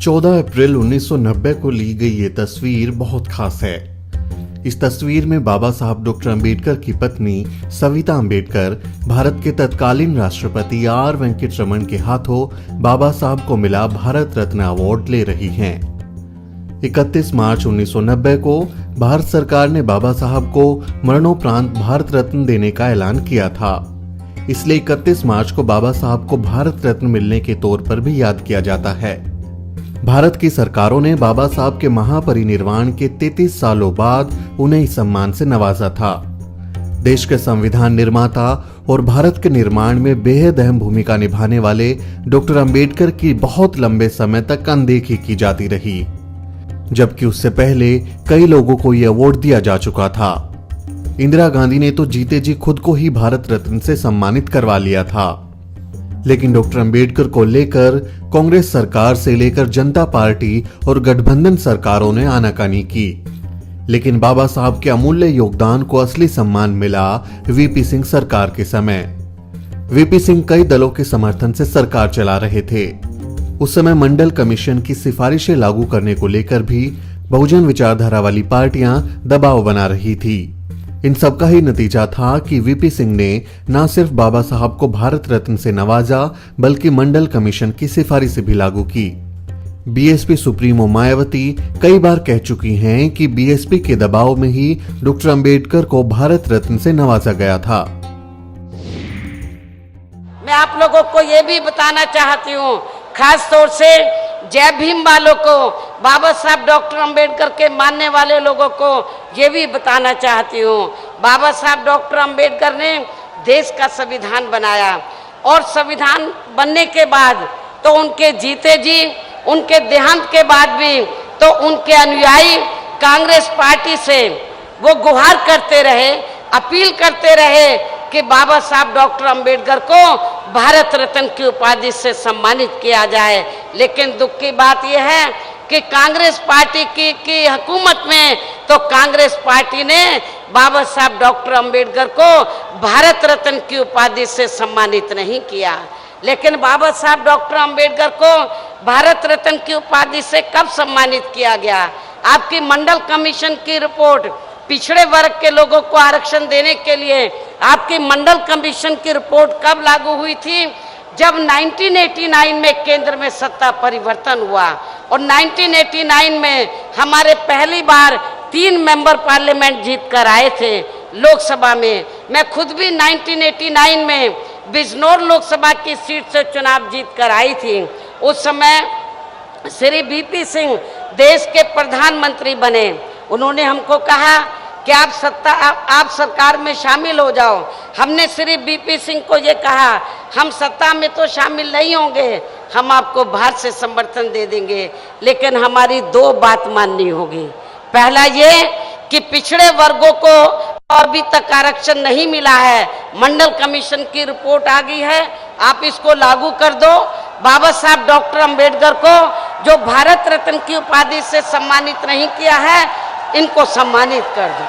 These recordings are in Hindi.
14 अप्रैल 1990 को ली गई ये तस्वीर बहुत खास है। इस तस्वीर में बाबा साहब डॉक्टर अंबेडकर की पत्नी सविता अंबेडकर भारत के तत्कालीन राष्ट्रपति आर वेंकटरमण के हाथों बाबा साहब को मिला भारत रत्न अवार्ड ले रही हैं। 31 मार्च 1990 को भारत सरकार ने बाबा साहब को मरणोपरांत भारत रत्न देने का ऐलान किया था। इसलिए 31 मार्च को बाबा साहब को भारत रत्न मिलने के तौर पर भी याद किया जाता है। भारत की सरकारों ने बाबा साहब के महापरिनिर्वाण के 33 सालों बाद उन्हें इस सम्मान से नवाजा था। देश के संविधान निर्माता और भारत के निर्माण में बेहद अहम भूमिका निभाने वाले डॉक्टर अंबेडकर की बहुत लंबे समय तक अनदेखी की जाती रही, जबकि उससे पहले कई लोगों को यह अवार्ड दिया जा चुका था। इंदिरा गांधी ने तो जीते जी खुद को ही भारत रत्न से सम्मानित करवा लिया था, लेकिन डॉक्टर अंबेडकर को लेकर कांग्रेस सरकार से लेकर जनता पार्टी और गठबंधन सरकारों ने आनाकानी की। लेकिन बाबा साहब के अमूल्य योगदान को असली सम्मान मिला वीपी सिंह सरकार के समय। वीपी सिंह कई दलों के समर्थन से सरकार चला रहे थे। उस समय मंडल कमीशन की सिफारिशें लागू करने को लेकर भी बहुजन विचारधारा वाली पार्टियां दबाव बना रही थी। इन सब का ही नतीजा था कि वीपी सिंह ने न सिर्फ बाबा साहब को भारत रत्न से नवाजा, बल्कि मंडल कमीशन की सिफारिशें भी लागू की। बीएसपी सुप्रीमो मायावती कई बार कह चुकी हैं कि बीएसपी के दबाव में ही डॉक्टर अंबेडकर को भारत रत्न से नवाजा गया था। मैं आप लोगों को यह भी बताना चाहती हूँ, खास तौर से जय भीम वालों को, बाबा साहब डॉक्टर अंबेडकर के मानने वाले लोगों को ये भी बताना चाहती हूँ, बाबा साहब डॉक्टर अंबेडकर ने देश का संविधान बनाया और संविधान बनने के बाद तो उनके जीते जी, उनके देहांत के बाद भी तो उनके अनुयायी कांग्रेस पार्टी से वो गुहार करते रहे, अपील करते रहे कि बाबा साहब डॉक्टर अंबेडकर को भारत रत्न की उपाधि से सम्मानित किया जाए। लेकिन दुख की बात यह है कि कांग्रेस पार्टी की हुकूमत में तो कांग्रेस पार्टी ने बाबा साहब डॉक्टर अंबेडकर को भारत रत्न की उपाधि से सम्मानित नहीं किया। लेकिन बाबा साहब डॉक्टर अंबेडकर को भारत रत्न की उपाधि से कब सम्मानित किया गया? आपकी मंडल कमीशन की रिपोर्ट, पिछड़े वर्ग के लोगों को आरक्षण देने के लिए आपकी मंडल कमीशन की रिपोर्ट कब लागू हुई थी? जब 1989 में केंद्र में सत्ता परिवर्तन हुआ और 1989 में हमारे पहली बार 3 मेंबर पार्लियामेंट जीत कर आए थे लोकसभा में। मैं खुद भी 1989 में बिजनौर लोकसभा की सीट से चुनाव जीत कर आई थी। उस समय श्री वीपी सिंह देश के प्रधानमंत्री बने। उन्होंने हमको कहा कि आप सरकार में शामिल हो जाओ। हमने श्री वीपी सिंह को ये कहा, हम सत्ता में तो शामिल नहीं होंगे, हम आपको बाहर से समर्थन दे देंगे, लेकिन हमारी 2 बात माननी होगी। पहला ये कि पिछड़े वर्गों को अभी तक आरक्षण नहीं मिला है, मंडल कमीशन की रिपोर्ट आ गई है, आप इसको लागू कर दो। बाबा साहब डॉक्टर अंबेडकर को जो भारत रत्न की उपाधि से सम्मानित नहीं किया है, इनको सम्मानित कर दो।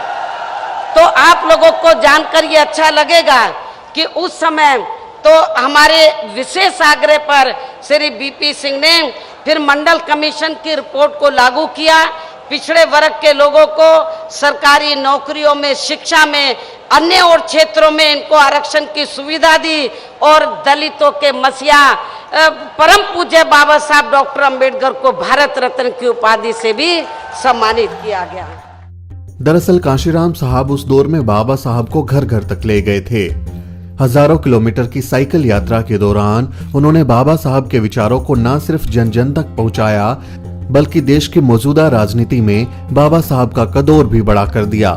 तो आप लोगों को जानकर ये अच्छा लगेगा कि उस समय तो हमारे विशेष आग्रह पर श्री वीपी सिंह ने फिर मंडल कमीशन की रिपोर्ट को लागू किया। पिछड़े वर्ग के लोगों को सरकारी नौकरियों में, शिक्षा में, अन्य और क्षेत्रों में इनको आरक्षण की सुविधा दी और दलितों के मसीहा परम पूज्य बाबा साहब डॉक्टर अंबेडकर को भारत रत्न की उपाधि से भी सम्मानित किया गया। दरअसल कांशीराम साहब उस दौर में बाबा साहब को घर घर तक ले गए थे। हजारों किलोमीटर की साइकिल यात्रा के दौरान उन्होंने बाबा साहब के विचारों को न सिर्फ जन जन तक पहुंचाया, बल्कि देश की मौजूदा राजनीति में बाबा साहब का कद और भी बड़ा कर दिया।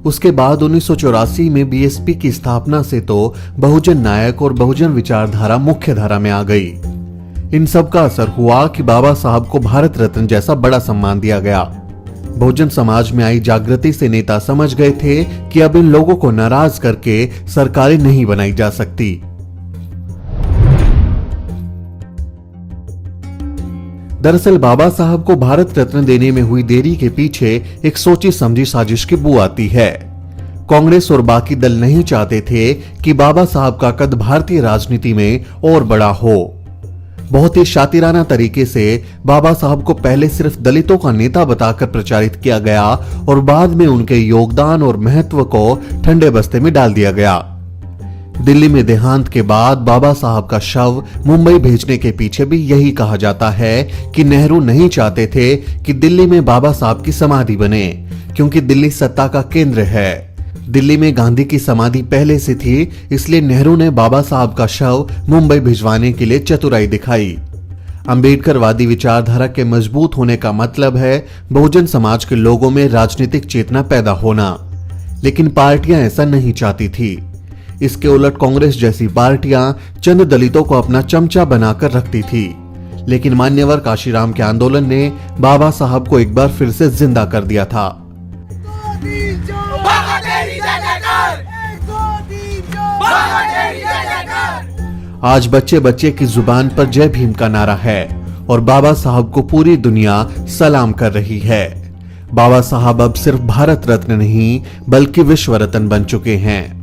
उसके बाद 1984 में बीएसपी की स्थापना से तो बहुजन नायक और बहुजन विचारधारा मुख्य धारा में आ गई। इन सब का असर हुआ कि बाबा साहब को भारत रत्न जैसा बड़ा सम्मान दिया गया। बहुजन समाज में आई जागृति से नेता समझ गए थे कि अब इन लोगों को नाराज करके सरकारें नहीं बनाई जा सकती। दरअसल बाबा साहब को भारत रत्न देने में हुई देरी के पीछे एक सोची समझी साजिश की बू आती है। कांग्रेस और बाकी दल नहीं चाहते थे कि बाबा साहब का कद भारतीय राजनीति में और बड़ा हो। बहुत ही शातिराना तरीके से बाबा साहब को पहले सिर्फ दलितों का नेता बताकर प्रचारित किया गया और बाद में उनके योगदान और महत्व को ठंडे बस्ते में डाल दिया गया। दिल्ली में देहांत के बाद बाबा साहब का शव मुंबई भेजने के पीछे भी यही कहा जाता है कि नेहरू नहीं चाहते थे कि दिल्ली में बाबा साहब की समाधि बने, क्योंकि दिल्ली सत्ता का केंद्र है। दिल्ली में गांधी की समाधि पहले से थी, इसलिए नेहरू ने बाबा साहब का शव मुंबई भिजवाने के लिए चतुराई दिखाई। अंबेडकरवादी विचारधारा के मजबूत होने का मतलब है बहुजन समाज के लोगों में राजनीतिक चेतना पैदा होना, लेकिन पार्टियां ऐसा नहीं चाहती थी। इसके उलट कांग्रेस जैसी पार्टियां चंद दलितों को अपना चमचा बनाकर रखती थी। लेकिन मान्यवर काशीराम के आंदोलन ने बाबा साहब को एक बार फिर से जिंदा कर दिया था। आज बच्चे बच्चे की जुबान पर जय भीम का नारा है और बाबा साहब को पूरी दुनिया सलाम कर रही है। बाबा साहब अब सिर्फ भारत रत्न नहीं बल्कि विश्व रत्न बन चुके हैं।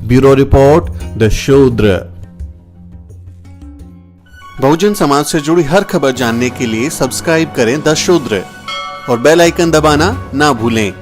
ब्यूरो रिपोर्ट, द शूद्र। बहुजन समाज से जुड़ी हर खबर जानने के लिए सब्सक्राइब करें द शूद्र और बेल आइकन दबाना ना भूलें।